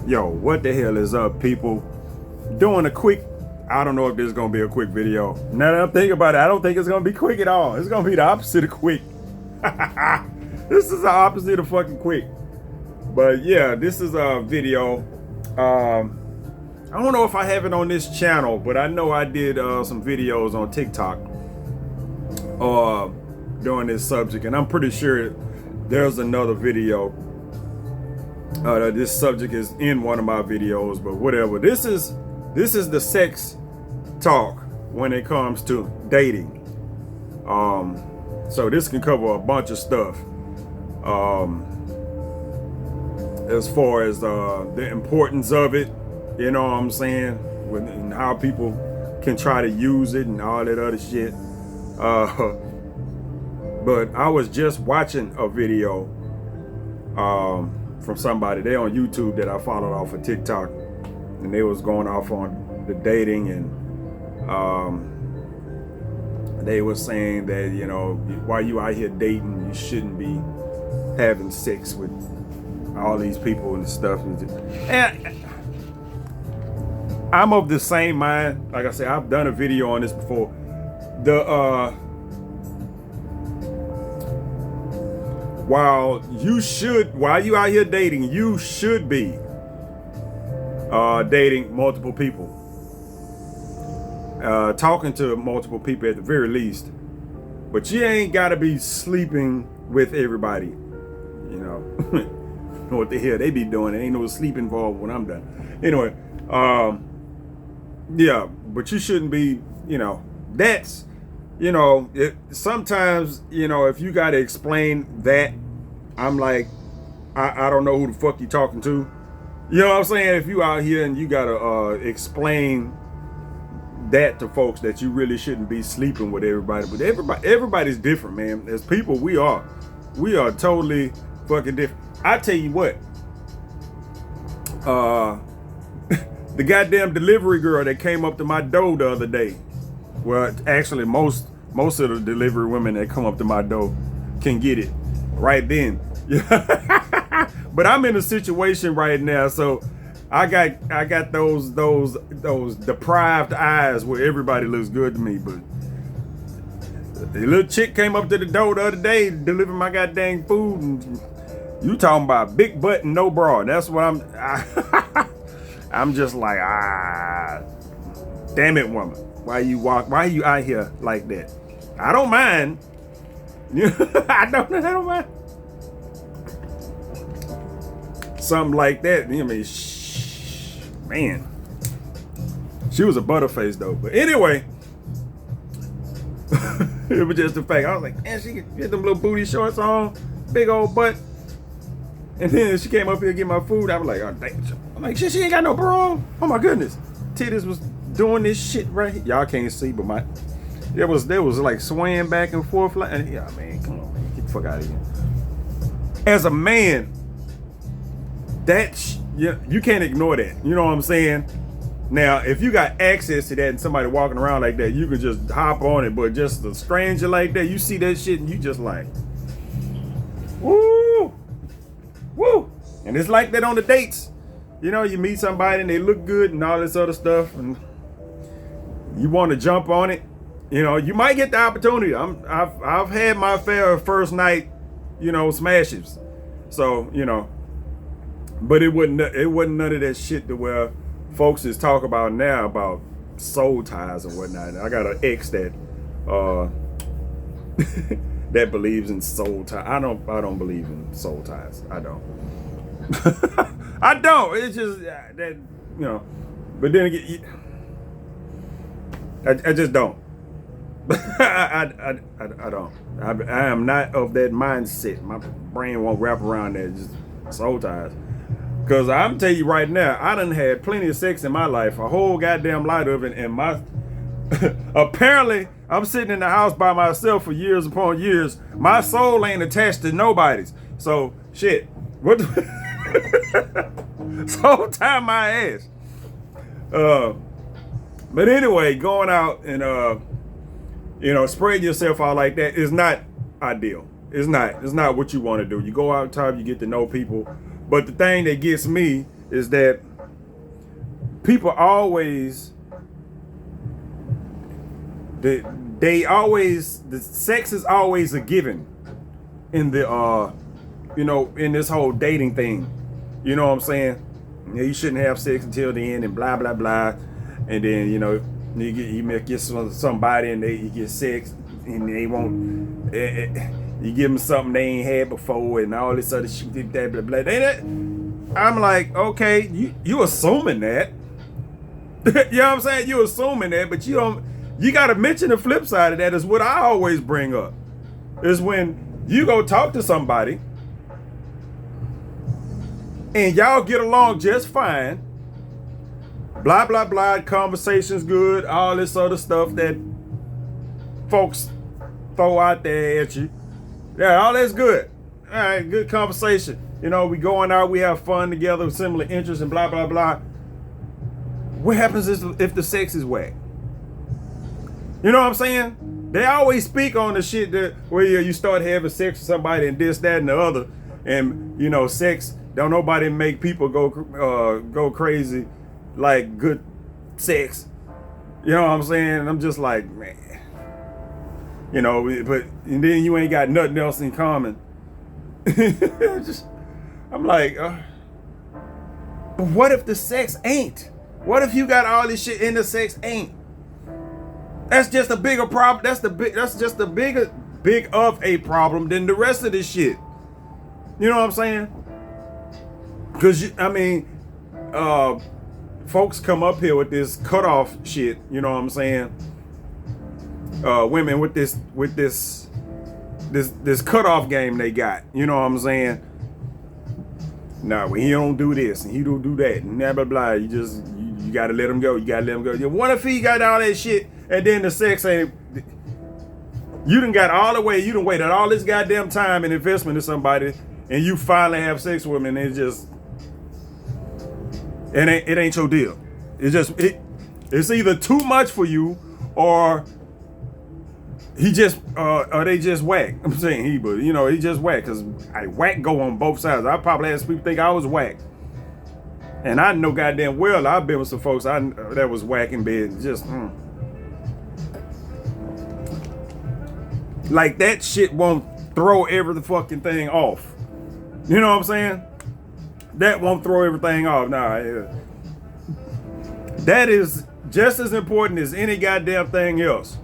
Yo, what the hell is up, people? Doing a quick, I don't know if this is gonna be a quick video. Now that I'm thinking about it, I don't think it's gonna be quick at all. It's gonna be the opposite of quick. This is the opposite of fucking quick. But yeah, this is a video. I don't know if I have it on this channel, but I know I did some videos on TikTok during this subject, and I'm pretty sure there's another video. This subject is in one of my videos, but whatever. This is the sex talk when it comes to dating. So this can cover a bunch of stuff. As far as the importance of it, you know what I'm saying, and how people can try to use it and all that other shit. But I was just watching a video from somebody, they on YouTube, that I followed off of TikTok, and they was going off on the dating, and they were saying that, you know, while you out here dating, you shouldn't be having sex with all these people and stuff. And I'm of the same mind. Like I said, I've done a video on this before. While you out here dating, you should be dating multiple people, talking to multiple people at the very least. But you ain't gotta be sleeping with everybody, you know. What the hell they be doing? There ain't no sleep involved when I'm done. Anyway, yeah, but you shouldn't be, you know, that's, you know, sometimes, you know, if you got to explain that, I'm like, I don't know who the fuck you talking to. You know what I'm saying? If you out here and you got to explain that to folks, that you really shouldn't be sleeping with everybody. But everybody's different, man. As people, we are totally fucking different. I tell you what, the goddamn delivery girl that came up to my door the other day. Well, actually, most of the delivery women that come up to my door can get it right then. But I'm in a situation right now, so I got those deprived eyes where everybody looks good to me. But the little chick came up to the door the other day, delivering my goddamn food, and you talking about big butt and no bra. That's what I'm just like, damn it, woman. Why you out here like that? I don't mind. I don't mind. Something like that. I mean, man. She was a butterface though. But anyway, it was just the fact. I was like, man, she get them little booty shorts on, big old butt. And then she came up here to get my food. I was like, oh, dang. I'm like, shit, she ain't got no bra on. Oh my goodness. Titties was doing this shit right here. Y'all can't see, but there was like swaying back and forth. Like, yeah, man, come on, man, get the fuck out of here. As a man, you can't ignore that. You know what I'm saying? Now, if you got access to that and somebody walking around like that, you can just hop on it. But just a stranger like that, you see that shit and you just like, woo, woo. And it's like that on the dates. You know, you meet somebody and they look good and all this other stuff, and you want to jump on it. You know, you might get the opportunity. I've had my fair of first night, you know, smashes. So, you know, but it wasn't none of that shit to where folks is talk about now about soul ties and whatnot. I got an ex that that believes in soul ties. I don't believe in soul ties. I don't. I don't. It's just that, you know. But then again, I just don't. I don't. I am not of that mindset. My brain won't wrap around that. Just soul ties. Cause I'm tell you right now, I done had plenty of sex in my life, a whole goddamn lot of it, and my apparently I'm sitting in the house by myself for years upon years. My soul ain't attached to nobody's. So shit. What? Soul tie my ass. But anyway, going out and you know, spreading yourself out like that is not ideal. It's not what you want to do. You go out and talk, you get to know people. But the thing that gets me is that people always, the sex is always a given in the in this whole dating thing. You know what I'm saying? You shouldn't have sex until the end and blah blah blah, and then you get somebody and you get sex and they won't. You give them something they ain't had before and all this other shit, blah blah blah. I'm like, okay, you assuming that. You know what I'm saying? You assuming that, but you don't. You got to mention the flip side of that. Is what I always bring up. Is when you go talk to somebody and y'all get along just fine. Blah blah blah. Conversation's good. All this other stuff that folks throw out there at you. Yeah, all that's good. All right, good conversation. We going out, we have fun together, similar interests and blah, blah, blah. What happens if the sex is whack? You know what I'm saying? They always speak on the shit that where you start having sex with somebody and this, that, and the other. And, sex, don't nobody make people go crazy like good sex. You know what I'm saying? I'm just like, man. But and then you ain't got nothing else in common. I'm like, but what if the sex ain't? What if you got all this shit and the sex ain't? That's just a bigger problem. That's just a big of a problem than the rest of this shit. You know what I'm saying? Because folks come up here with this cutoff shit. You know what I'm saying? Women with this cutoff game they got. You know what I'm saying? No, he don't do this and he don't do that and blah blah blah. You gotta let him go. You gotta let him go. What if he got all that shit and then the sex ain't? You done got all the way. You done waited all this goddamn time and investment to somebody, and you finally have sex with him, and it ain't your deal. It's either too much for you or he just or they just whack. I'm saying he just whack, because whack go on both sides. I probably had people think I was whack, and I know goddamn well I've been with some folks that was whack in bed. Just like that shit won't throw every fucking thing off. You know what I'm saying? That won't throw everything off. Nah, that is just as important as any goddamn thing else.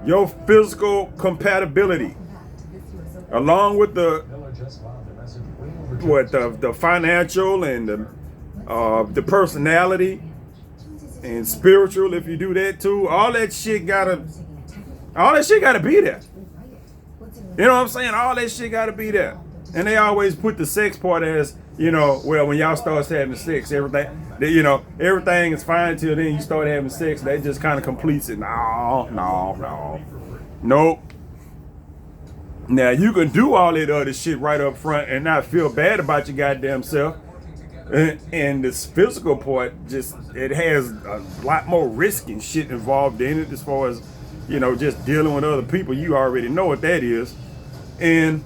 Your physical compatibility, along with the financial and the personality and spiritual. If you do that too, all that shit gotta be there. You know what I'm saying? All that shit gotta be there. And they always put the sex part as, well, when y'all start having sex, everything is fine till then you start having sex. That just kind of completes it. No. Nope. Now, you can do all that other shit right up front and not feel bad about your goddamn self. And this physical part, it has a lot more risk and shit involved in it, as far as, just dealing with other people. You already know what that is. And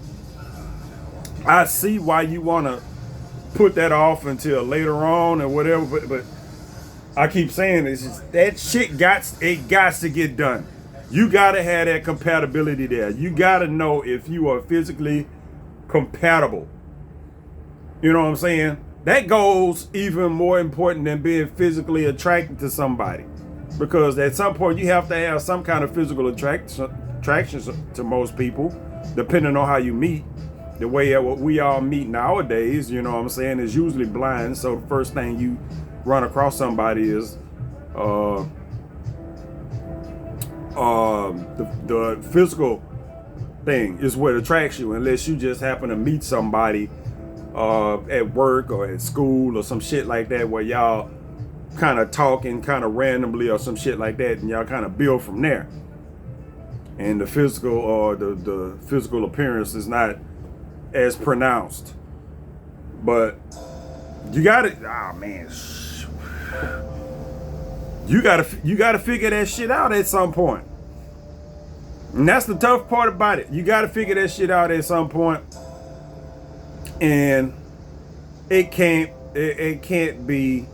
I see why you want to put that off until later on or whatever, but I keep saying it's just, that shit got to get done. You gotta have that compatibility there. You gotta know if you are physically compatible. You know what I'm saying? That goes even more important than being physically attracted to somebody, because at some point you have to have some kind of physical attraction to most people, depending on how you meet. The way we all meet nowadays, you know what I'm saying, is usually blind. So the first thing you run across somebody is the physical thing is what attracts you, unless you just happen to meet somebody at work or at school or some shit like that, where y'all kind of talking kind of randomly or some shit like that, and y'all kind of build from there. And the physical or the physical appearance is not as pronounced, but you gotta you gotta figure that shit out at some point. And that's the tough part about it. You gotta figure that shit out at some point, and it it can't be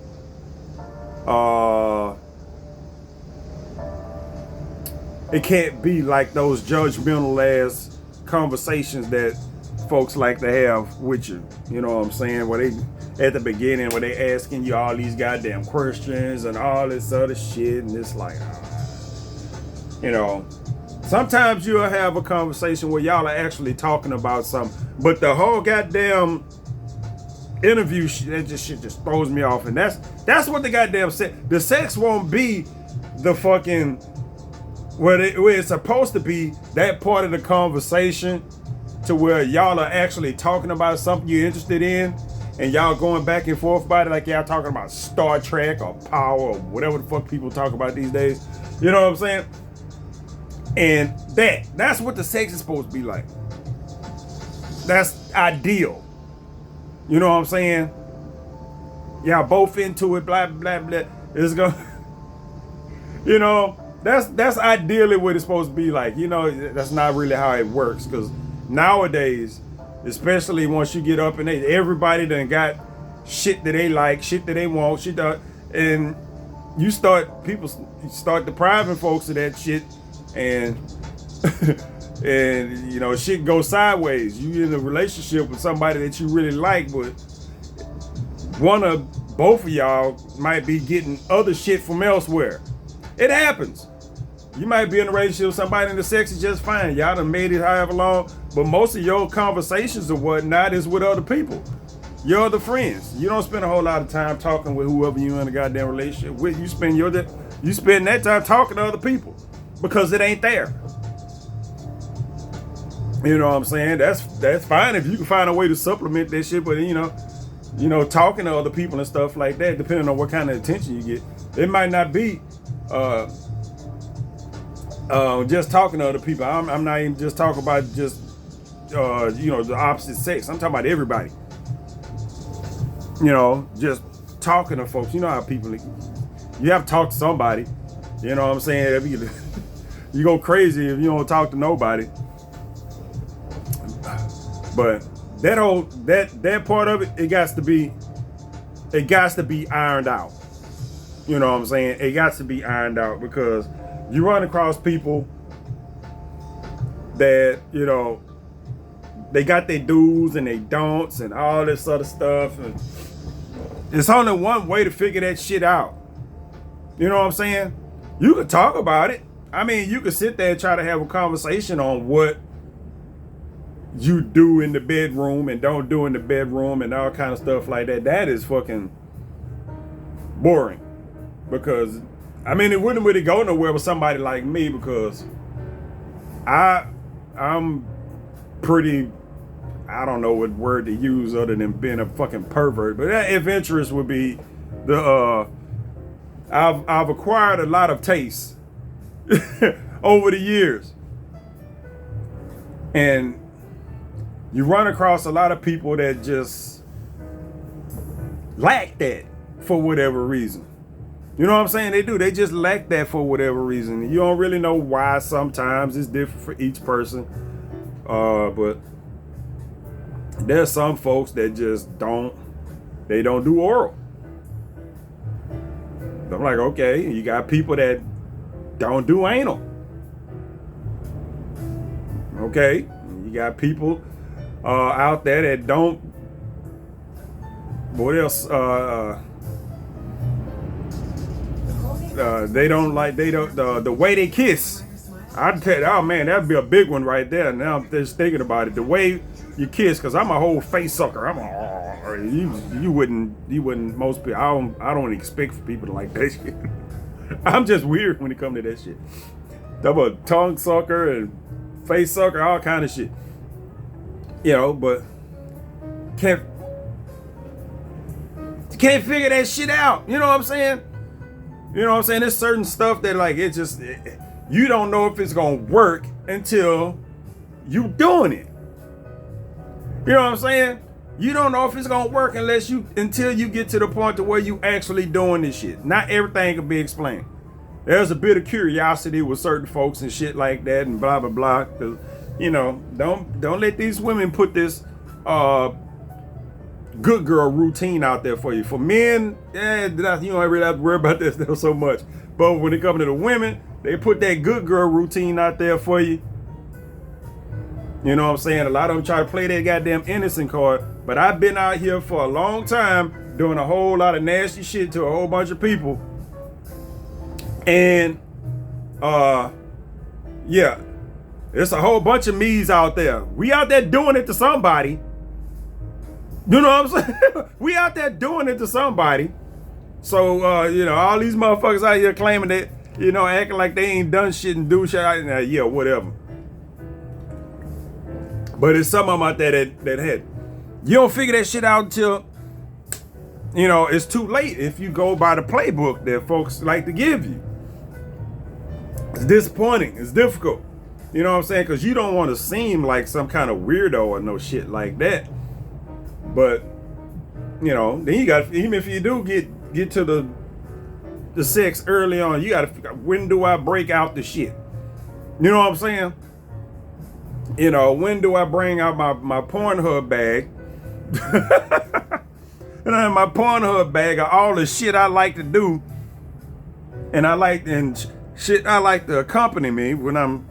it can't be like those judgmental ass conversations that folks like to have with you. You know what I'm saying? Where they at the beginning where they asking you all these goddamn questions and all this other shit, and it's like, you know, sometimes you'll have a conversation where y'all are actually talking about something, but the whole goddamn interview that shit just throws me off. And that's what the goddamn the sex won't be the fucking where it's supposed to be, that part of the conversation to where y'all are actually talking about something you're interested in, and y'all going back and forth about it like y'all talking about Star Trek or Power or whatever the fuck people talk about these days. You know what I'm saying? And that's what the sex is supposed to be like. That's ideal. You know what I'm saying? Y'all both into it, blah, blah, blah. It's gonna, you know, that's ideally what it's supposed to be like. You know, that's not really how it works, because nowadays, especially once you get up in age, everybody done got shit that they like, shit that they want, shit that, and people start depriving folks of that shit, and and you know, shit goes sideways. You in a relationship with somebody that you really like, but both of y'all might be getting other shit from elsewhere. It happens. You might be in a relationship with somebody and the sex is just fine. Y'all done made it however long, but most of your conversations or whatnot is with other people. Your other friends. You don't spend a whole lot of time talking with whoever you in a goddamn relationship with. You spend that time talking to other people because it ain't there. You know what I'm saying? That's fine if you can find a way to supplement that shit, but you know, talking to other people and stuff like that, depending on what kind of attention you get, it might not be just talking to other people. I'm not even just talking about just you know, the opposite sex. I'm talking about everybody. You know, just talking to folks. You know how people, you have to talk to somebody. You know what I'm saying? You go crazy if you don't talk to nobody. But that part of it, it got to be ironed out. You know what I'm saying? It got to be ironed out, because you run across people that, you know, they got their do's and they don'ts and all this other stuff. And it's only one way to figure that shit out. You know what I'm saying? You could talk about it. I mean, you could sit there and try to have a conversation on what you do in the bedroom and don't do in the bedroom and all kind of stuff like that. That is fucking boring, because I mean, it wouldn't really go nowhere with somebody like me, because I'm pretty, I don't know what word to use other than being a fucking pervert, but that adventurous would be I've acquired a lot of taste over the years, and you run across a lot of people that just lack that for whatever reason. You know what I'm saying? They do. They just lack that for whatever reason. You don't really know why. Sometimes it's different for each person. But there's some folks that just don't do oral. I'm like, okay, you got people that don't do anal. Okay, you got people out there that don't. What else? They don't like. They don't the way they kiss. I'd tell you, oh man, that'd be a big one right there. Now I'm just thinking about it. The way you kiss, because I'm a whole face sucker. You wouldn't. Most people. I don't expect for people to like that shit. I'm just weird when it comes to that shit. I'm a tongue sucker and face sucker, all kind of shit. You know, but can't figure that shit out. You know what I'm saying? You know what I'm saying? There's certain stuff that like you don't know if it's gonna work until you doing it. You know what I'm saying? You don't know if it's gonna work until you get to the point to where you actually doing this shit. Not everything can be explained. There's a bit of curiosity with certain folks and shit like that and blah blah blah. 'Cause, you know, don't let these women put this good girl routine out there for you. For men, you don't really have to worry about this stuff so much. But when it comes to the women, they put that good girl routine out there for you. You know what I'm saying? A lot of them try to play that goddamn innocent card. But I've been out here for a long time doing a whole lot of nasty shit to a whole bunch of people. And, yeah, it's a whole bunch of me's out there. We out there doing it to somebody. You know what I'm saying? We out there doing it to somebody. So, all these motherfuckers out here claiming that, acting like they ain't done shit and do shit. Yeah, whatever. But it's some of them out there that had. You don't figure that shit out until, it's too late if you go by the playbook that folks like to give you. It's disappointing. It's difficult. You know what I'm saying? Because you don't want to seem like some kind of weirdo or no shit like that. But, then you got, even if you do get to the sex early on, you got to figure out, when do I break out the shit? You know what I'm saying? When do I bring out my Pornhub bag? And I have my Pornhub bag of all the shit I like to do. And shit I like to accompany me when I'm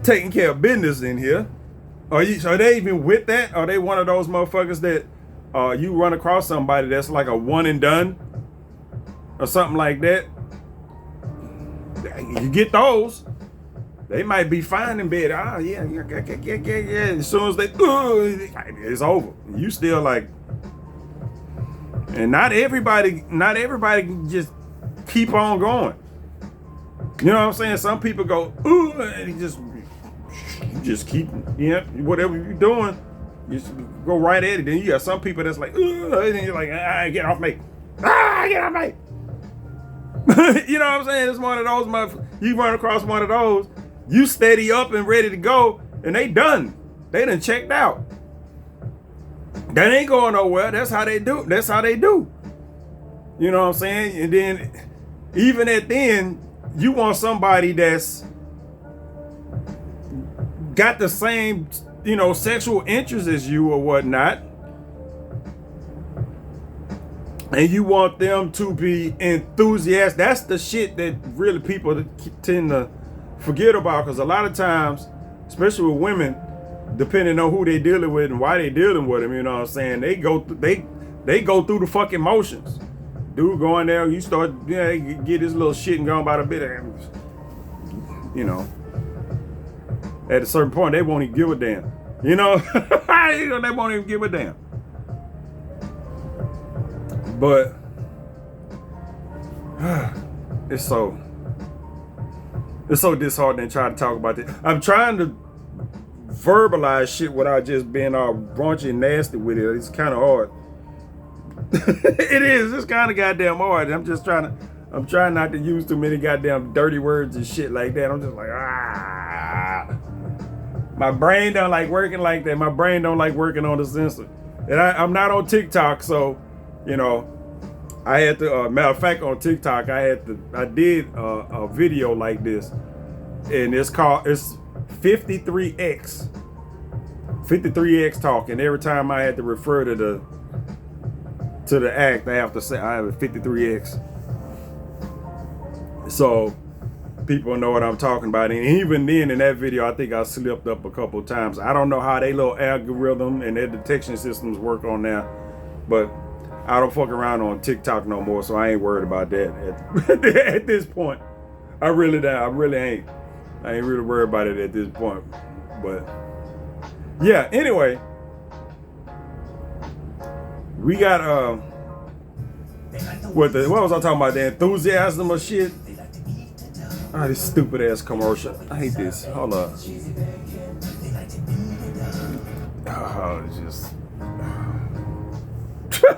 taking care of business in here. Are they even with that? Are they one of those motherfuckers that you run across somebody that's like a one and done or something like that? You get those. They might be fine in bed. Yeah. As soon as it's over. You still like, and not everybody can just keep on going. You know what I'm saying? Some people go, ooh, and you just keep, whatever you're doing, you just go right at it. Then you got some people that's like, ooh, and you're like, get off me. Get off me. You know what I'm saying? It's one of those motherfuckers. You run across one of those, you steady up and ready to go, and they done. They done checked out. That ain't going nowhere. That's how they do. That's how they do. You know what I'm saying? And then, even at then, you want somebody that's got the same, sexual interests as you or whatnot. And you want them to be enthusiastic. That's the shit that really people tend to forget about, because a lot of times, especially with women, depending on who they dealing with and why they dealing with them, you know what I'm saying, they go through the fucking motions. Dude going there, you start, get this little shit and going about a bit of, at a certain point, they won't even give a damn. They won't even give a damn. But it's so disheartening to try to talk about this. I'm trying to verbalize shit without just being all raunchy and nasty with it. It's kind of hard. It is. It's kind of goddamn hard. I'm trying not to use too many goddamn dirty words and shit like that. I'm just like, my brain don't like working like that. My brain don't like working on the sensor. And I'm not on TikTok, so, I had to, matter of fact, on TikTok, I did a video like this, and it's 53X talk, and every time I had to refer to the act, I have to say I have a 53X, so people know what I'm talking about. And even then, in that video, I think I slipped up a couple times. I don't know how they little algorithm and their detection systems work on there, but I don't fuck around on TikTok no more, so I ain't worried about that at this point. I really ain't. I ain't really worried about it at this point. But yeah, anyway, we got what was I talking about? The enthusiasm of shit. This stupid ass commercial. I hate this. Hold up.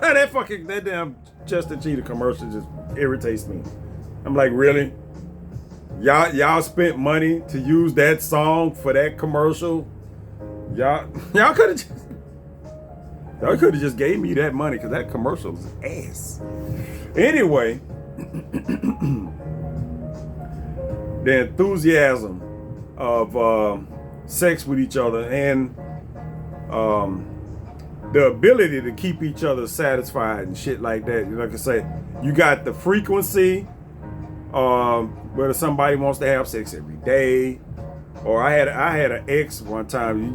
That damn Justin Cheetah commercial just irritates me. I'm like, really? Y'all spent money to use that song for that commercial? Y'all could have just gave me that money, because that commercial was ass. Anyway, the enthusiasm of sex with each other, and the ability to keep each other satisfied and shit like that. Like I say, you got the frequency, whether somebody wants to have sex every day, or I had an ex one time.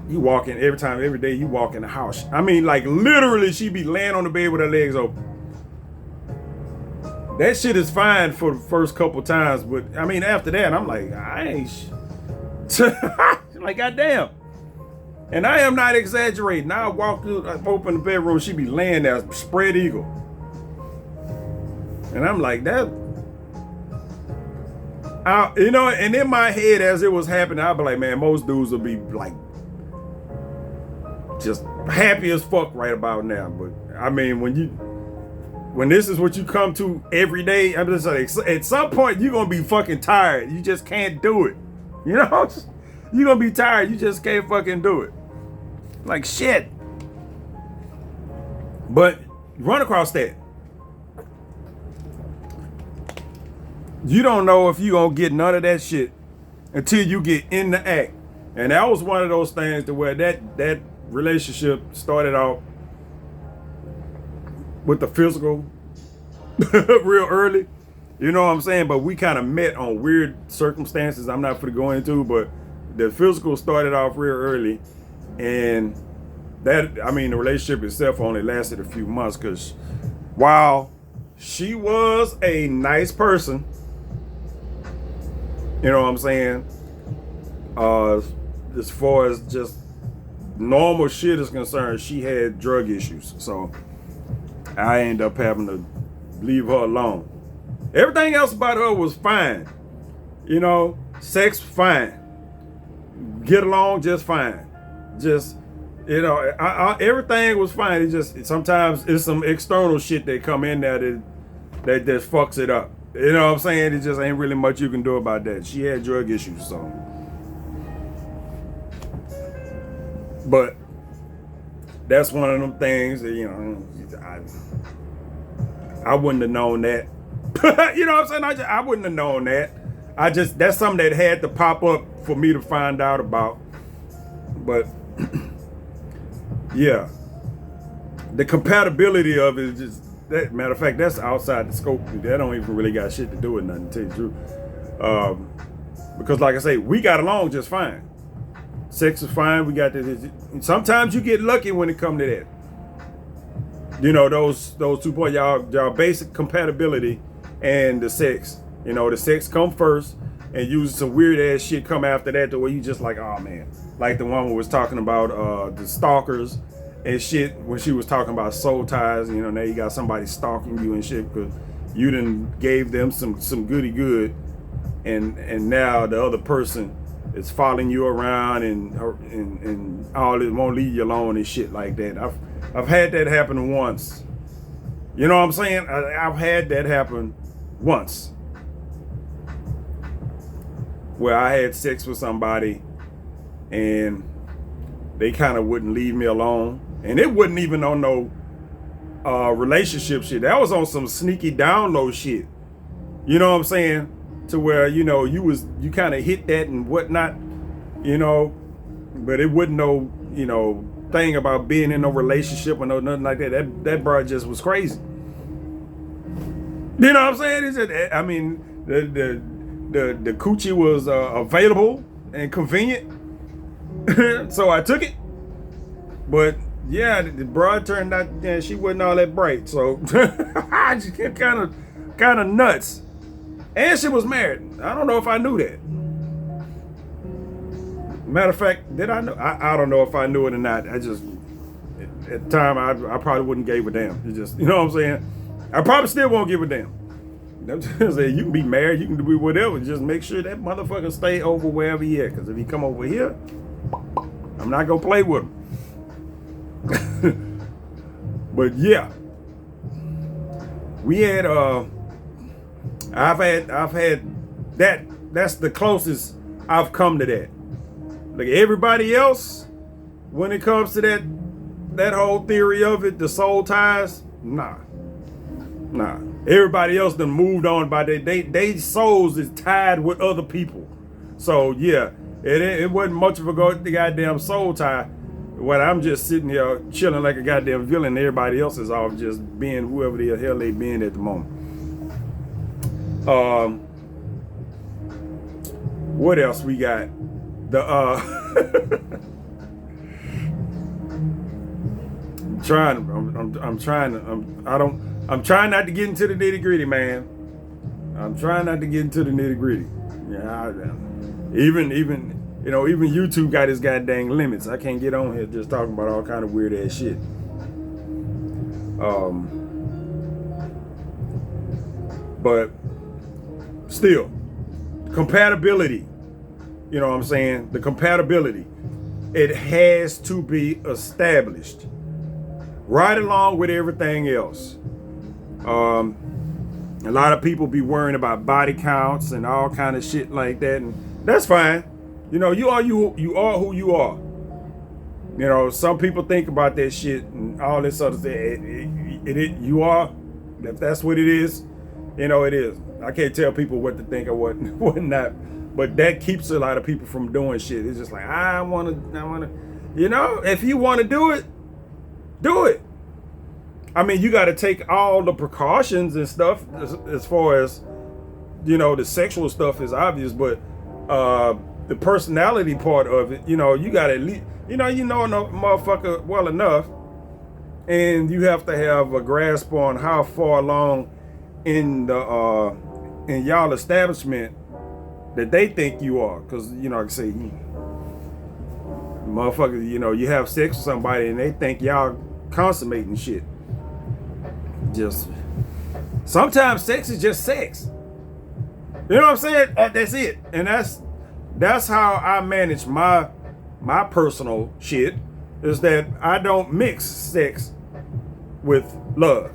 You walk in every day you walk in the house. I mean, like literally, she be laying on the bed with her legs open. That shit is fine for the first couple times, but I mean, after that, I'm like, I ain't like, goddamn. And I am not exaggerating. I walk through, I open the bedroom, she be laying there, spread eagle. And I'm like, that, and in my head as it was happening, I'd be like, man, most dudes will be like, just happy as fuck right about now. But I mean, when this is what you come to every day, I'm just like, at some point you're gonna be fucking tired. You just can't do it. You know, you're gonna be tired. You just can't fucking do it. Like shit. But run across that. You don't know if you're gonna get none of that shit until you get in the act. And that was one of those things to where that relationship started out with the physical real early. You know what I'm saying? But we kind of met on weird circumstances I'm not going to go into, but the physical started off real early. And that, I mean, the relationship itself only lasted a few months because while she was a nice person, you know what I'm saying? As far as just normal shit is concerned, she had drug issues. So I ended up having to leave her alone. Everything else about her was fine. You know, sex fine. Get along just fine. Just, you know, everything was fine. It just, sometimes it's some external shit that come in there that just fucks it up. You know what I'm saying? It just ain't really much you can do about that. She had drug issues, so. But that's one of them things that, you know, I wouldn't have known that. You know what I'm saying? I wouldn't have known that. That's something that had to pop up for me to find out about. But yeah, the compatibility of it is just, that matter of fact, that's outside the scope. That don't even really got shit to do with nothing, to tell you the truth. Because like I say, we got along just fine. Sex is fine. We got this. Sometimes you get lucky when it come to that. You know, those 2 points, y'all basic compatibility and the sex. You know, the sex come first, and usually some weird ass shit come after that, to where you just like, oh man, like the one who was talking about the stalkers and shit, when she was talking about soul ties. You know, now you got somebody stalking you and shit because you done gave them some goody good, and now the other person is following you around and all it won't leave you alone and shit like that. I've had that happen once. You know what I'm saying? I've had that happen once, where I had sex with somebody and they kind of wouldn't leave me alone. And it wasn't even on no relationship shit. That was on some sneaky download shit. You know what I'm saying? To where, you know, you kind of hit that and whatnot, you know, but it wasn't no, you know, thing about being in no relationship or no nothing like that. That bro just was crazy. You know what I'm saying? It's just, I mean, the coochie was available and convenient, so I took it. But yeah, the broad turned out, yeah, she wasn't all that bright, so I just kind of nuts. And she was married. I don't know if I knew that. Matter of fact, did I know? I don't know if I knew it or not. I just, at the time, I probably wouldn't give a damn. It just, you know what I'm saying? I probably still won't give a damn. You can be married, you can do whatever. Just make sure that motherfucker stay over wherever he at. Because if he come over here, I'm not gonna play with him. But yeah, we had I've had that. That's the closest I've come to that. Like everybody else, when it comes to that whole theory of it, the soul ties, nah. Everybody else done moved on by they souls is tied with other people. So yeah, it wasn't much of a goddamn soul tie While I'm just sitting here chilling like a goddamn villain, everybody else is off just being whoever the hell they being at the moment. What else we got? I'm trying not to get into the nitty gritty, man. I'm trying not to get into the nitty gritty. Yeah, even YouTube got its goddamn limits. I can't get on here just talking about all kind of weird ass shit. But still, compatibility. You know what I'm saying? The compatibility. It has to be established right along with everything else. A lot of people be worrying about body counts and all kind of shit like that, and that's fine. You know, you are who you are. You know, some people think about that shit and all this other stuff. You are, if that's what it is, you know, it is. I can't tell people what to think or what not, but that keeps a lot of people from doing shit. It's just like, I wanna, you know, if you wanna do it, do it. I mean, you got to take all the precautions and stuff as far as, you know, the sexual stuff is obvious, but the personality part of it, you know, you got to at least, you know no motherfucker well enough, and you have to have a grasp on how far along in the in y'all establishment that they think you are, because, you know, like I say, motherfucker, you know, you have sex with somebody and they think y'all consummating shit. Just sometimes sex is just sex. You know what I'm saying? That's it. And that's how I manage my personal shit, is that I don't mix sex with love.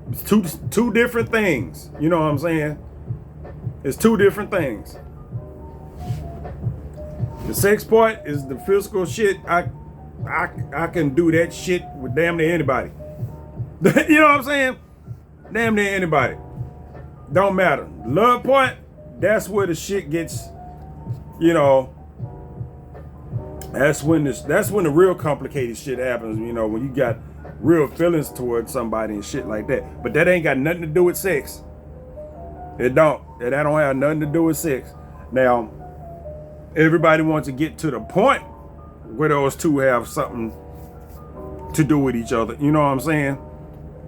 It's two different things. You know what I'm saying? It's two different things. The sex part is the physical shit. I can do that shit with damn near anybody. You know what I'm saying? Damn near anybody. Don't matter. Love part, that's where the shit gets, you know, that's when the real complicated shit happens, you know, when you got real feelings towards somebody and shit like that. But that ain't got nothing to do with sex. It don't. That don't have nothing to do with sex. Now, everybody wants to get to the point where those two have something to do with each other. You know what I'm saying?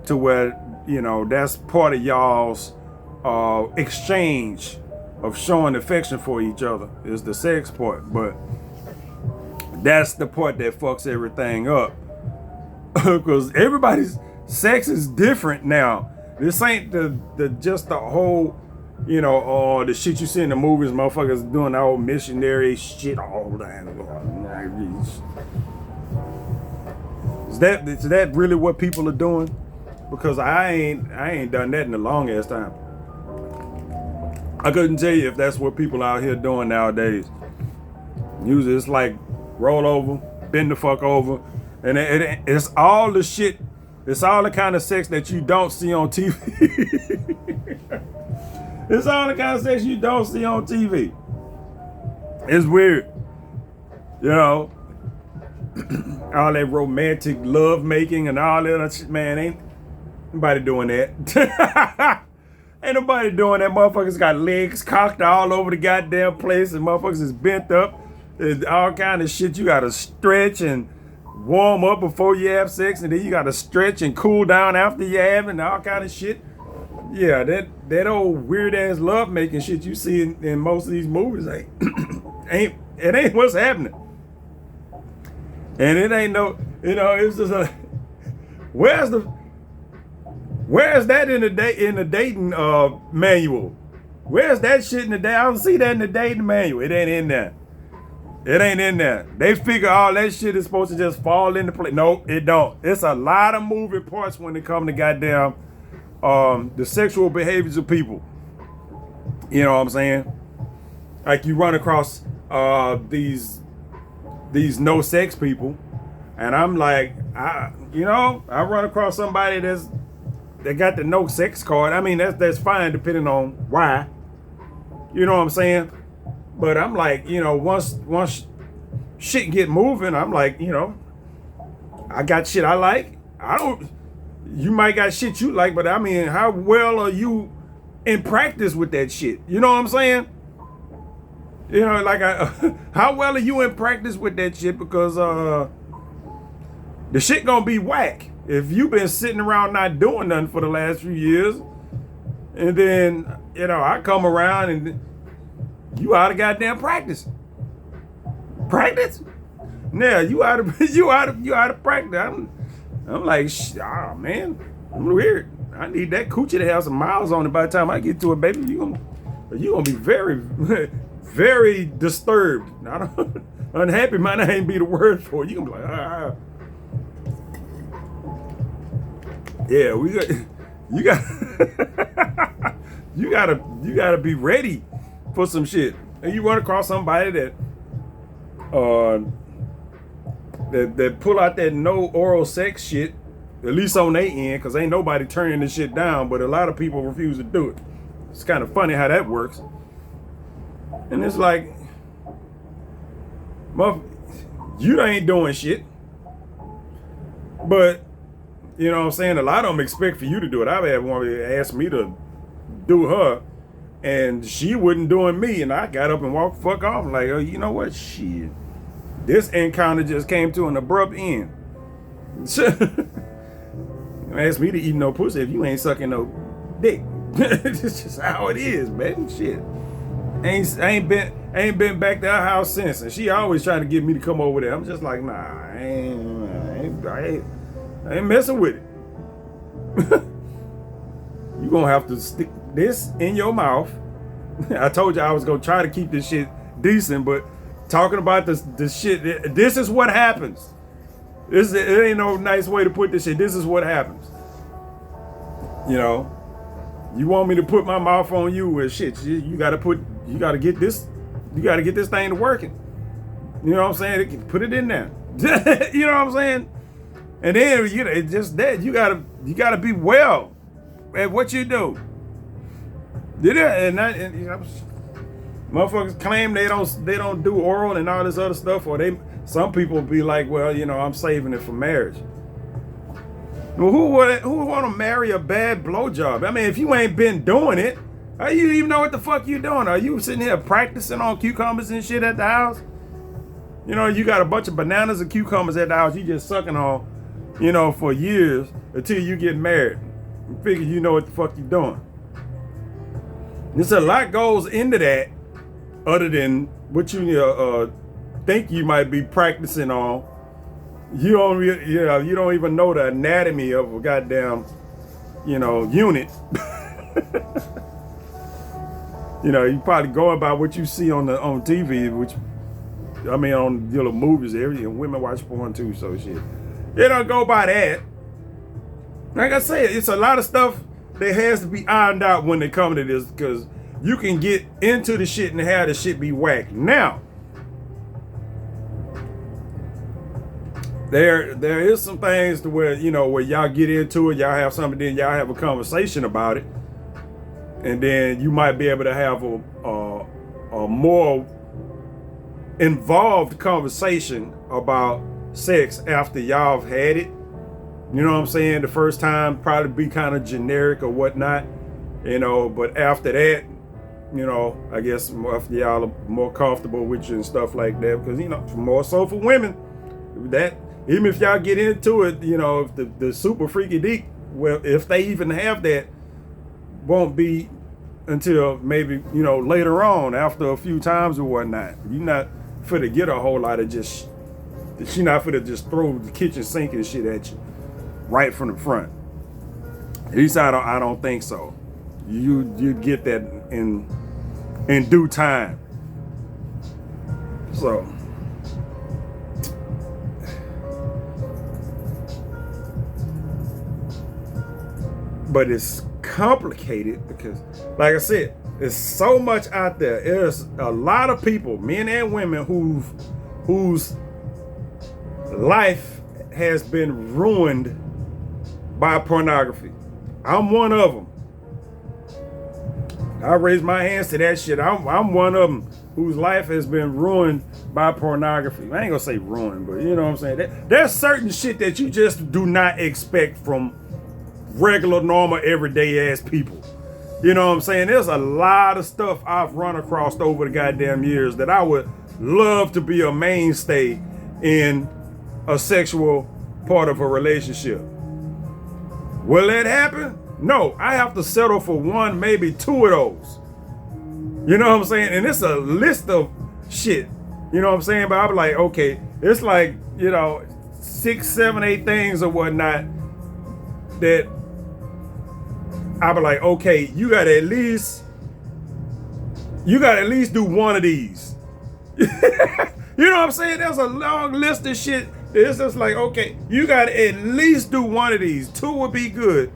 To where, you know, that's part of y'all's exchange of showing affection for each other, is the sex part. But that's the part that fucks everything up, because everybody's sex is different now. This ain't the just the whole, you know, the shit you see in the movies, motherfuckers doing the whole missionary shit all the time. Is that really what people are doing? Because I ain't done that in a long ass time. I couldn't tell you if that's what people out here doing nowadays. Usually it's like roll over, bend the fuck over, and it's all the shit. It's all the kind of sex that you don't see on TV. It's all the kind of sex you don't see on TV. It's weird, you know. All that romantic love making and all that shit, man, ain't nobody doing that. Ain't nobody doing that. Motherfuckers got legs cocked all over the goddamn place, and motherfuckers is bent up and all kind of shit. You gotta stretch and warm up before you have sex, and then you gotta stretch and cool down after you have, and all kind of shit. Yeah, that old weird ass love making shit you see in most of these movies ain't what's happening. And it ain't no, you know, it's just a, where's that in the dating manual? Where's that shit in the day? I don't see that in the dating manual. It ain't in there. It ain't in there. They figure all that shit is supposed to just fall into place. No, it don't. It's a lot of moving parts when it come to goddamn the sexual behaviors of people. You know what I'm saying? Like you run across these no sex people, and I'm like, I run across somebody that got the no sex card. I mean, that's fine depending on why. You know what I'm saying? But I'm like, you know, once shit get moving, I'm like, I got shit I like. You might got shit you like, but I mean, how well are you in practice with that shit? You know what I'm saying? Like how well are you in practice with that shit? Because the shit gonna be whack if you been sitting around not doing nothing for the last few years, and then I come around and you out of goddamn practice. Practice? Yeah, you out of practice. I'm like, oh man, I'm weird. I need that coochie to have some miles on it by the time I get to it, baby. You gonna be very, very disturbed. Unhappy might not even be the word for it. You gonna be like, yeah, you gotta be ready for some shit. And you run across somebody that pull out that no oral sex shit, at least on their end, because ain't nobody turning this shit down, but a lot of people refuse to do it. It's kind of funny how that works. And it's like, you ain't doing shit. But, you know what I'm saying? A lot of them expect for you to do it. I've had one ask me to do her, and she wasn't doing me, and I got up and walked the fuck off. I'm like, oh, you know what? Shit. This encounter just came to an abrupt end. Ask me to eat no pussy if you ain't sucking no dick. It's just how it is, man. Shit. I ain't been back to her house since, and she always trying to get me to come over there. I'm just like, nah, I ain't messing with it. You gonna have to stick this in your mouth. I told you I was gonna try to keep this shit decent, but talking about the shit, this is what happens. It ain't no nice way to put this shit. This is what happens. You want me to put my mouth on you with shit. You gotta get this thing to working. You know what I'm saying? Put it in there. You know what I'm saying? And then it's just that you gotta be well at what you do. Motherfuckers claim they don't do oral and all this other stuff, or some people be like, well, I'm saving it for marriage. Well, who want to marry a bad blowjob? I mean, if you ain't been doing it, how you even know what the fuck you doing? Are you sitting here practicing on cucumbers and shit at the house? You got a bunch of bananas and cucumbers at the house you just sucking on, for years until you get married. You figure you know what the fuck you doing. There's a lot goes into that other than what you think you might be practicing on. You don't even know the anatomy of a goddamn, unit. You probably going by what you see on TV, on movies, everything. Women watch porn too, so shit. They don't go by that. Like I said, it's a lot of stuff that has to be ironed out when they come to this, because you can get into the shit and have the shit be whack. Now, there is some things to where where y'all get into it, y'all have something, then y'all have a conversation about it, and then you might be able to have a more involved conversation about sex after y'all have had it. You know what I'm saying? The first time probably be kind of generic or whatnot, but after that, I guess after y'all are more comfortable with you and stuff like that, because more so for women, that even if y'all get into it, if the super freaky deep, well, if they even have that, won't be until maybe later on after a few times or whatnot. You're not finna get a whole lot of just. She not finna just throw the kitchen sink and shit at you right from the front. At least I don't think so. You get that in due time. So but it's complicated because, like I said, there's so much out there. There's a lot of people, men and women, whose life has been ruined by pornography. I'm one of them. I raise my hands to that shit. I'm one of them. whose life has been ruined by pornography. I ain't gonna say ruined, but you know what I'm saying? There's certain shit that you just do not expect from regular, normal, everyday ass people. You know what I'm saying? There's a lot of stuff I've run across over the goddamn years that I would love to be a mainstay in a sexual part of a relationship. Will that happen? No, I have to settle for one, maybe two of those. You know what I'm saying? And it's a list of shit. You know what I'm saying? But I'm like, okay, it's like, 6, 7, 8 things or whatnot that I'll be like, okay, you gotta at least do one of these. You know what I'm saying? There's a long list of shit. It's just like, okay, you gotta at least do one of these. 2 would be good.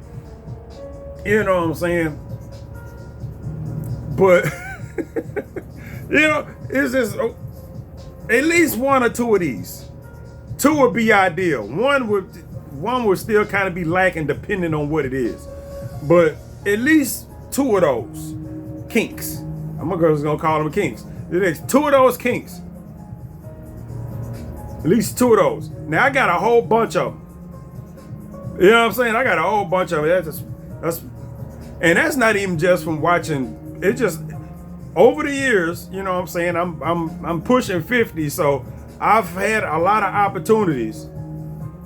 You know what I'm saying? But it's just at least 1 or 2 of these. 2 would be ideal. One would still kind of be lacking depending on what it is. But at least 2 of those kinks. I'm gonna call them kinks. There's 2 of those kinks. At least 2 of those. Now I got a whole bunch of them. You know what I'm saying? I got a whole bunch of them. That's not even just from watching. It just over the years. You know what I'm saying? I'm pushing 50, so I've had a lot of opportunities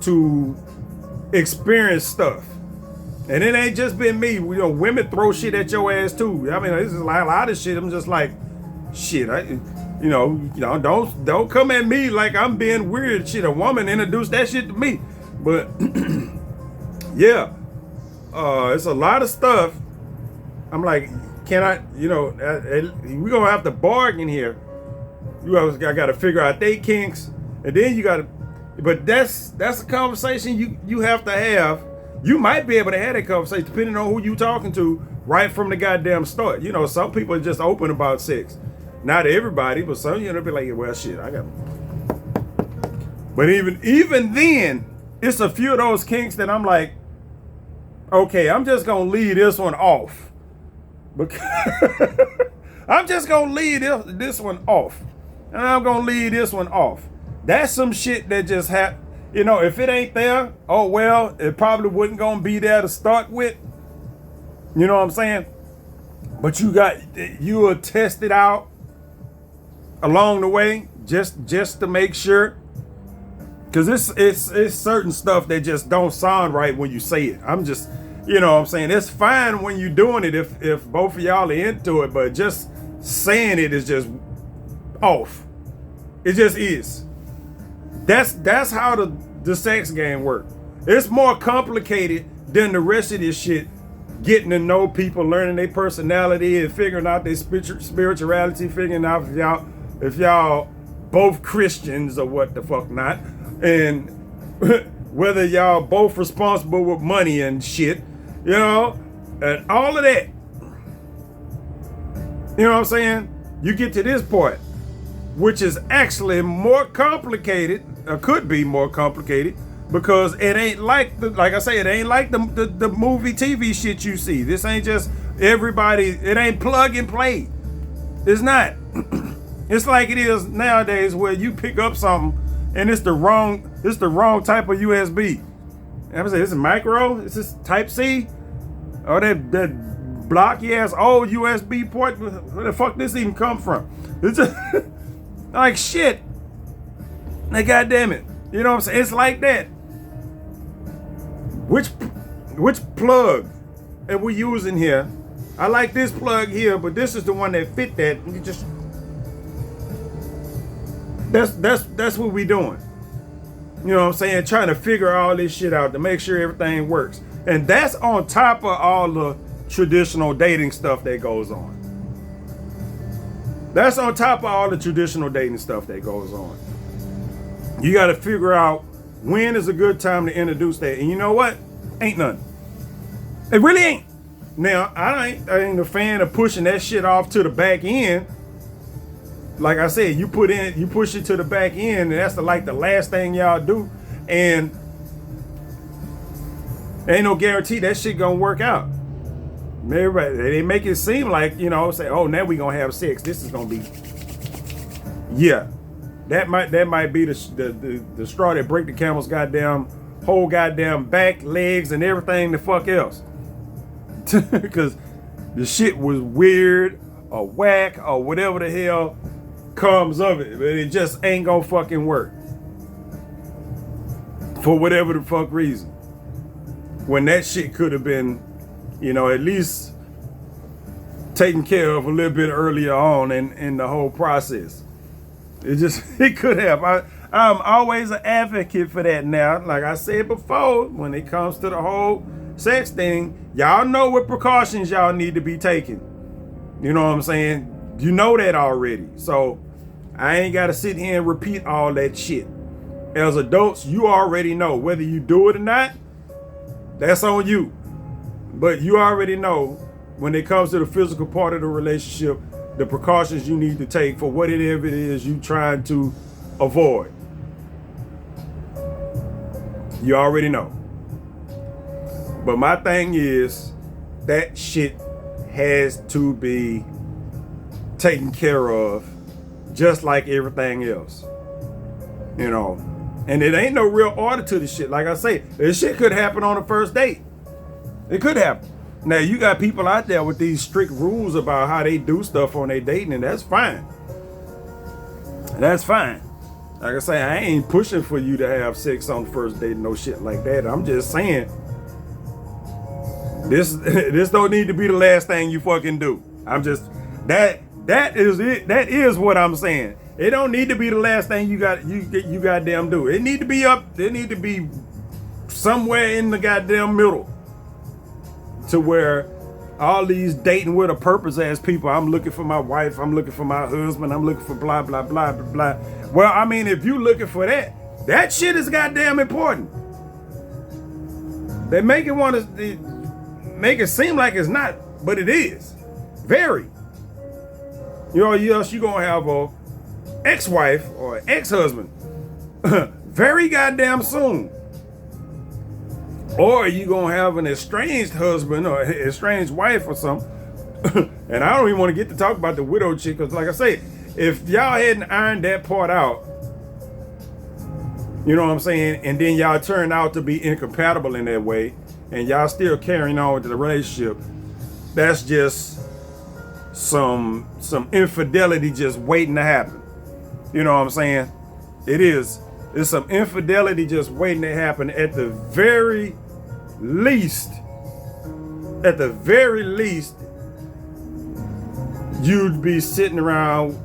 to experience stuff. And it ain't just been me. Women throw shit at your ass too. I mean, this is like a lot of shit. I'm just like, shit. Don't come at me like I'm being weird. Shit, a woman introduced that shit to me. But yeah, it's a lot of stuff. I'm like, can I? We're gonna have to bargain here. I got to figure out they kinks, and then you got to. But that's a conversation you have to have. You might be able to have that conversation depending on who you talking to right from the goddamn start. Some people are just open about sex. Not everybody, but some, be like, well, shit, I got. But even then, it's a few of those kinks that I'm like, okay, I'm just gonna leave this one off. I'm just gonna leave this one off, and I'm gonna leave this one off. That's some shit that just happened. If it ain't there, oh well, it probably wasn't gonna be there to start with. You know what I'm saying? But you will test it out along the way, just to make sure. Cause it's certain stuff that just don't sound right when you say it. I'm just, what I'm saying? It's fine when you're doing it if both of y'all are into it, but just saying it is just off. It just is. That's how the sex game works. It's more complicated than the rest of this shit. Getting to know people, learning their personality, and figuring out their spirituality, figuring out if y'all both Christians or what the fuck not, and whether y'all both responsible with money and shit, and all of that. You know what I'm saying? You get to this part, which is actually more complicated, or could be more complicated, because it ain't like it ain't like the movie TV shit you see. This ain't just everybody, it ain't plug and play. It's not. It's like it is nowadays where you pick up something and it's the wrong type of USB. I'm saying, it's a micro, it's this type C, or that blocky ass old USB port. Where the fuck this even come from? It's just like shit. Like, goddamn it. You know what I'm saying? It's like that. Which plug are we using here? I like this plug here, but this is the one that fit that. You just that's what we doing. You know what I'm saying? Trying to figure all this shit out to make sure everything works. And that's on top of all the traditional dating stuff that goes on. That's on top of all the traditional dating stuff that goes on. You got to figure out when is a good time to introduce that. And you know what? Ain't none. It really ain't. Now, I ain't a fan of pushing that shit off to the back end. Like I said, you push it to the back end, and that's the last thing y'all do. And ain't no guarantee that shit gonna work out. Everybody, they make it seem like, say, oh, now we gonna have sex. This is gonna be Yeah, that might be the straw that break the camel's goddamn whole goddamn back, legs, and everything the fuck else. Because the shit was weird or whack or whatever the hell comes of it, but it just ain't gonna fucking work for whatever the fuck reason. When that shit could have been, at least taken care of a little bit earlier on in the whole process. It could have. I'm always an advocate for that now. Like I said before, when it comes to the whole sex thing, y'all know what precautions y'all need to be taking. You know what I'm saying? You know that already. So I ain't got to sit here and repeat all that shit. As adults, you already know. Whether you do it or not, that's on you. But you already know when it comes to the physical part of the relationship, the precautions you need to take for whatever it is you trying to avoid. You already know. But my thing is, that shit has to be taken care of just like everything else. And it ain't no real order to this shit. Like I say, this shit could happen on the first date. It could happen. Now, you got people out there with these strict rules about how they do stuff on their dating, and that's fine. That's fine. Like I say, I ain't pushing for you to have sex on the first date, no shit like that. I'm just saying, this don't need to be the last thing you fucking do. I'm just, that is it. That is what I'm saying. It don't need to be the last thing you goddamn do. It need to be up. It need to be somewhere in the goddamn middle, to where all these dating with a purpose ass people, I'm looking for my wife, I'm looking for my husband, I'm looking for blah blah blah blah blah. Well, I mean, if you looking for that shit is goddamn important. They make it seem like it's not, but it is. Very. Yes, you gonna have a ex-wife or ex-husband very goddamn soon. Or you gonna have an estranged husband or estranged wife or something. And I don't even want to get to talk about the widow chick, because like I say, if y'all hadn't ironed that part out, you know what I'm saying, and then y'all turn out to be incompatible in that way, and y'all still carrying on with the relationship, that's just some infidelity just waiting to happen. You know what I'm saying? It is. It's some infidelity just waiting to happen at the very least. At the very least, you'd be sitting around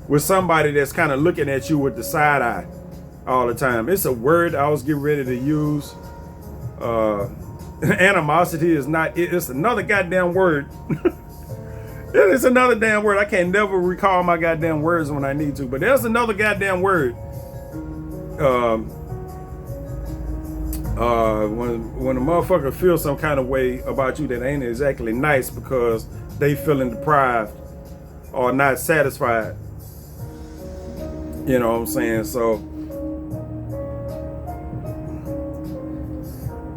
with somebody that's kind of looking at you with the side eye all the time. It's a word I was getting ready to use. Animosity is not. It's another goddamn word. It's another damn word. I can't never recall my goddamn words when I need to, but there's another goddamn word. When a motherfucker feels some kind of way about you that ain't exactly nice because they feeling deprived or not satisfied. You know what I'm saying? So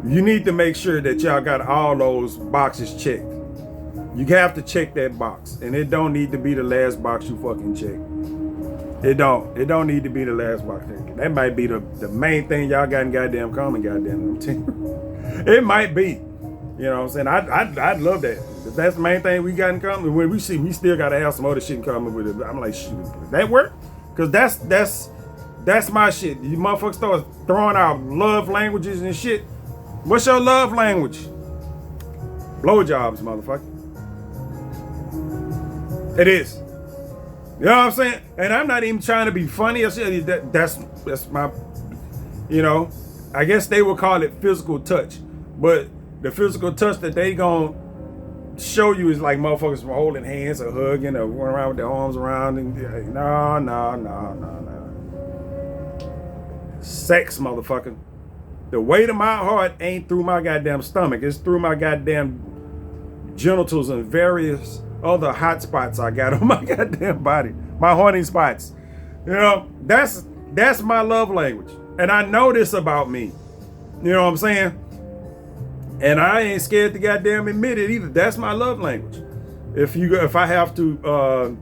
you need to make sure that y'all got all those boxes checked. You have to check that box, and it don't need to be the last box you fucking check. It don't need to be the last box. That might be the main thing y'all got in goddamn common, goddamn. It might be. You know what I'm saying? I'd love that. If that's the main thing we got in common, when we still gotta have some other shit in common with it. I'm like, shit, that work? Cause that's my shit. You motherfuckers start throwing out love languages and shit. What's your love language? Blowjobs, motherfucker. It is. You know what I'm saying? And I'm not even trying to be funny. That's my, I guess they would call it physical touch. But the physical touch that they gonna show you is like motherfuckers holding hands or hugging or running around with their arms around. And no. Sex, motherfucker. The weight of my heart ain't through my goddamn stomach. It's through my goddamn genitals and various other hot spots I got on my goddamn body, my horny spots. That's my love language, and I know this about me. You know what I'm saying? And I ain't scared to goddamn admit it either. That's my love language. If I have to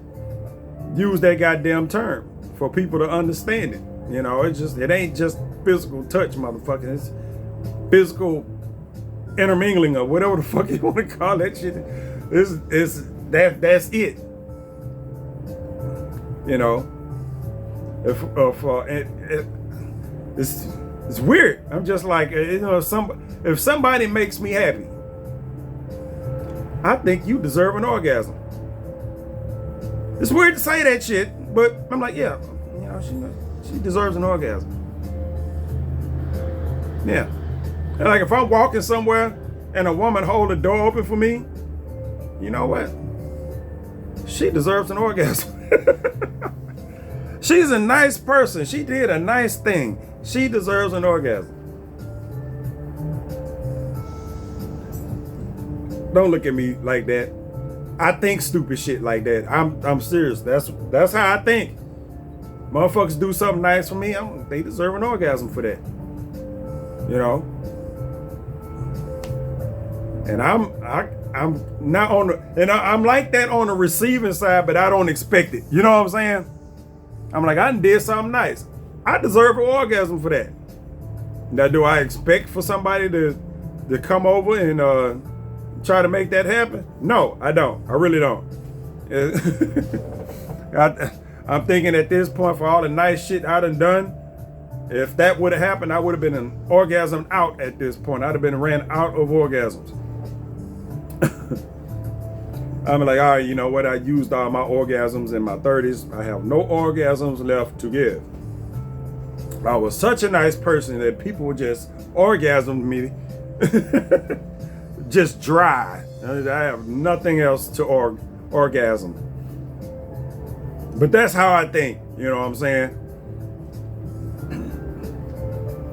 use that goddamn term for people to understand it. You know, it ain't just physical touch, motherfucker. It's physical intermingling or whatever the fuck you want to call that shit. That's it. You know, it's weird. I'm just like, you know, if somebody makes me happy, I think you deserve an orgasm. It's weird to say that shit, but I'm like, yeah, you know, she deserves an orgasm. Yeah. And like if I'm walking somewhere and a woman hold the door open for me, you know what? She deserves an orgasm. She's a nice person. She did a nice thing. She deserves an orgasm. Don't look at me like that. I think stupid shit like that. I'm serious. That's how I think. Motherfuckers do something nice for me, they deserve an orgasm for that. You know? And I'm not on the, and I'm like that on the receiving side, but I don't expect it. You know what I'm saying? I'm like, I did something nice. I deserve an orgasm for that. Now, do I expect for somebody to come over and try to make that happen? No, I don't. I really don't. I'm thinking at this point, for all the nice shit I done, if that would have happened, I would have been an orgasm out at this point. I'd have been ran out of orgasms. I'm like, all right, you know what? I used all my orgasms in my 30s. I have no orgasms left to give. I was such a nice person that people would just orgasm me. Just dry. I have nothing else to orgasm. But that's how I think, you know what I'm saying?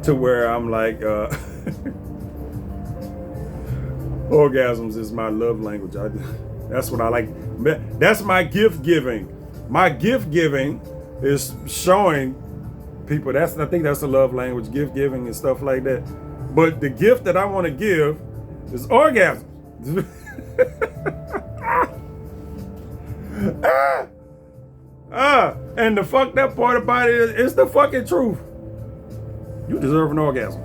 To where I'm like, orgasms is my love language. That's what I like. That's my gift giving. My gift giving is showing people. I think that's the love language, gift giving and stuff like that. But the gift that I want to give is orgasms. And the fucked up part about it is the fucking truth. You deserve an orgasm.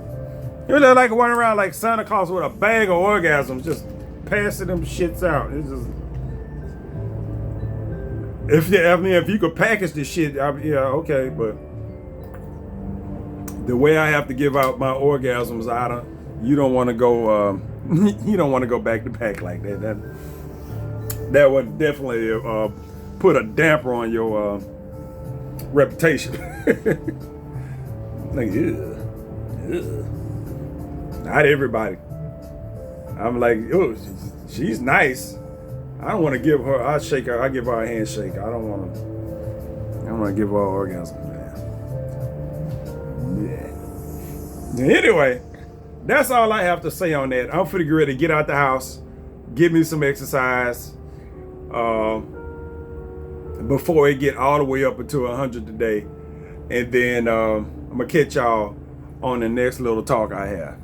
You're like running around like Santa Claus with a bag of orgasms, just passing them shits out. It's just, if you could package this shit, yeah, okay, but the way I have to give out my orgasms, you don't want to go, you don't want to go back to back like that. That would definitely put a damper on your reputation. Like, ugh. Not everybody. I'm like, oh, she's nice. I don't want to give her. I shake her. I give her a handshake. I don't want to give her an orgasm. Yeah. Anyway, that's all I have to say on that. I'm finna get ready to get out the house, get me some exercise, before it get all the way up until 100 today, and then I'm gonna catch y'all on the next little talk I have.